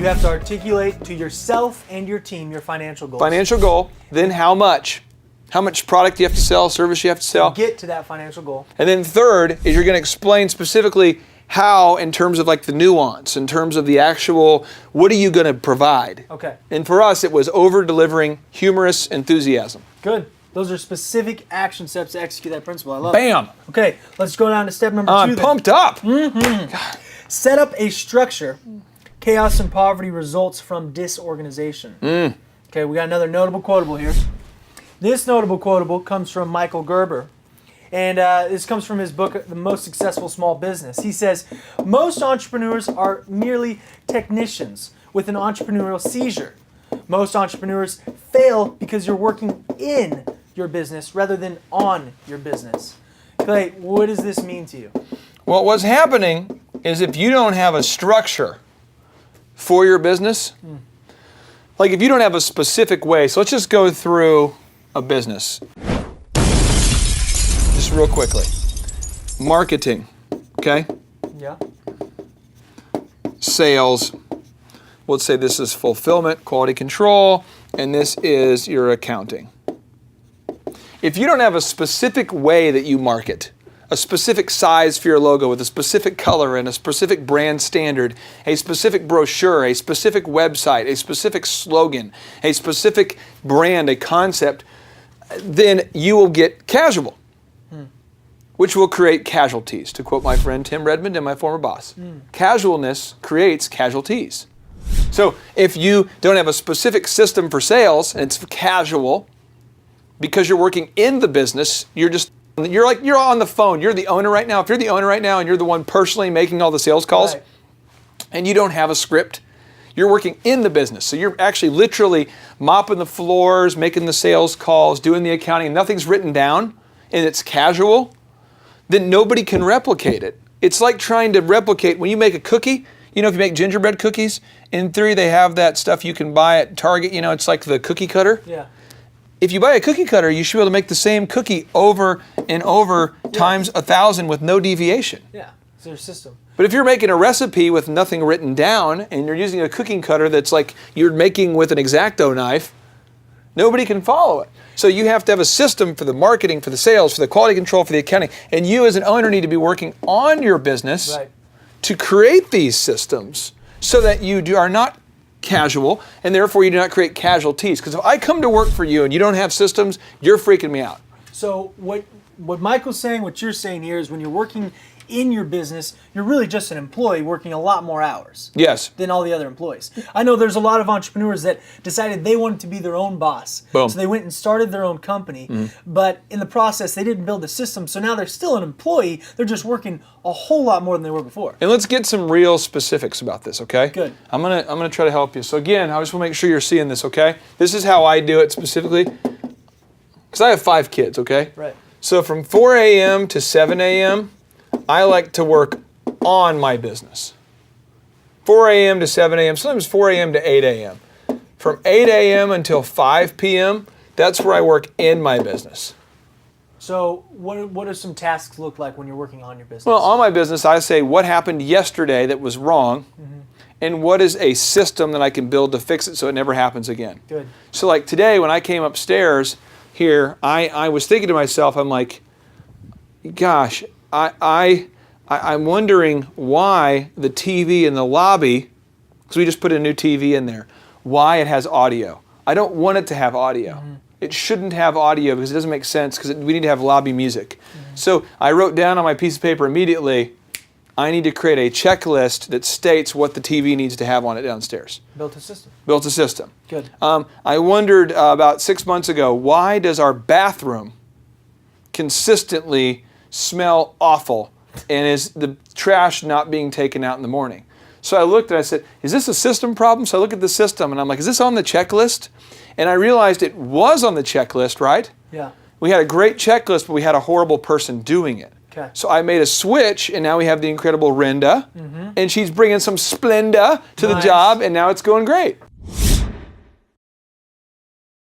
You have to articulate to yourself and your team your financial goals. Financial goal, then how much? How much product you have to sell, service you have to sell. Get to that financial goal. And then third is you're going to explain specifically how, in terms of like the nuance, in terms of the actual, what are you going to provide? Okay. And for us, it was over-delivering humorous enthusiasm. Good. Those are specific action steps to execute that principle. I love Bam. it. Okay, let's go down to step number 2. I'm pumped up. Set up a structure. Chaos and poverty results from disorganization. Okay, we got another notable quotable here. This notable quotable comes from Michael Gerber. And this comes from his book, The Most Successful Small Business. He says, most entrepreneurs are merely technicians with an entrepreneurial seizure. Most entrepreneurs fail because you're working in your business rather than on your business. Clay, what does this mean to you? Well, what's happening is if you don't have a structure for your business, like if you don't have a specific way, so let's just go through a business. Just real quickly. Marketing, okay? Yeah. Sales. Let's say this is fulfillment, quality control, and this is your accounting. If you don't have a specific way that you market, a specific size for your logo with a specific color and a specific brand standard, a specific brochure, a specific website, a specific slogan, a specific brand, a concept, then you will get casual, which will create casualties, to quote my friend Tim Redmond and my former boss. Casualness creates casualties. So if you don't have a specific system for sales and it's casual, because you're working in the business, you're on the phone. You're the owner right now. If you're the owner right now and you're the one personally making all the sales calls, Right. and you don't have a script, you're working in the business. So you're actually literally mopping the floors, making the sales calls, doing the accounting, and nothing's written down, and it's casual, then nobody can replicate it. It's like trying to replicate when you make a cookie. You know, if you make gingerbread cookies, in theory they have that stuff you can buy at Target. You know, it's like the cookie cutter. Yeah. If you buy a cookie cutter, you should be able to make the same cookie over and over times 1,000 with no deviation. Yeah, it's their system. But if you're making a recipe with nothing written down and you're using a cooking cutter that's like you're making with an X-Acto knife, nobody can follow it. So you have to have a system for the marketing, for the sales, for the quality control, for the accounting. And you as an owner need to be working on your business to create these systems so that you are not casual, and therefore you do not create casualties. Because if I come to work for you and you don't have systems, you're freaking me out. So what Michael's saying, what you're saying here is when you're working in your business, you're really just an employee working a lot more hours than all the other employees. I know there's a lot of entrepreneurs that decided they wanted to be their own boss. Boom. So they went and started their own company, but in the process they didn't build a system, so now they're still an employee, they're just working a whole lot more than they were before. And let's get some real specifics about this, okay? Good. I'm gonna try to help you. So again, I just want to make sure you're seeing this, okay? This is how I do it specifically, because I have 5 kids, okay? Right. So from 4 a.m. to 7 a.m., I like to work on my business. 4 a.m. to 7 a.m., sometimes 4 a.m. to 8 a.m. From 8 a.m. until 5 p.m., that's where I work in my business. So what do some tasks look like when you're working on your business? Well, on my business, I say what happened yesterday that was wrong, and what is a system that I can build to fix it so it never happens again. Good. So like today when I came upstairs here, I was thinking to myself, I'm like, gosh, I'm wondering why the TV in the lobby, because we just put a new TV in there, why it has audio. I don't want it to have audio. It shouldn't have audio because it doesn't make sense because we need to have lobby music. So I wrote down on my piece of paper immediately, I need to create a checklist that states what the TV needs to have on it downstairs. Built a system. Built a system. Good. I wondered about 6 months ago, why does our bathroom consistently smell awful and is the trash not being taken out in the morning? So I looked and I said, is this a system problem? So I look at the system and I'm like, is this on the checklist? And I realized it was on the checklist, right? Yeah. We had a great checklist, but we had a horrible person doing it. Okay. So I made a switch, and now we have the incredible Renda, and she's bringing some Splenda to the job, and now it's going great.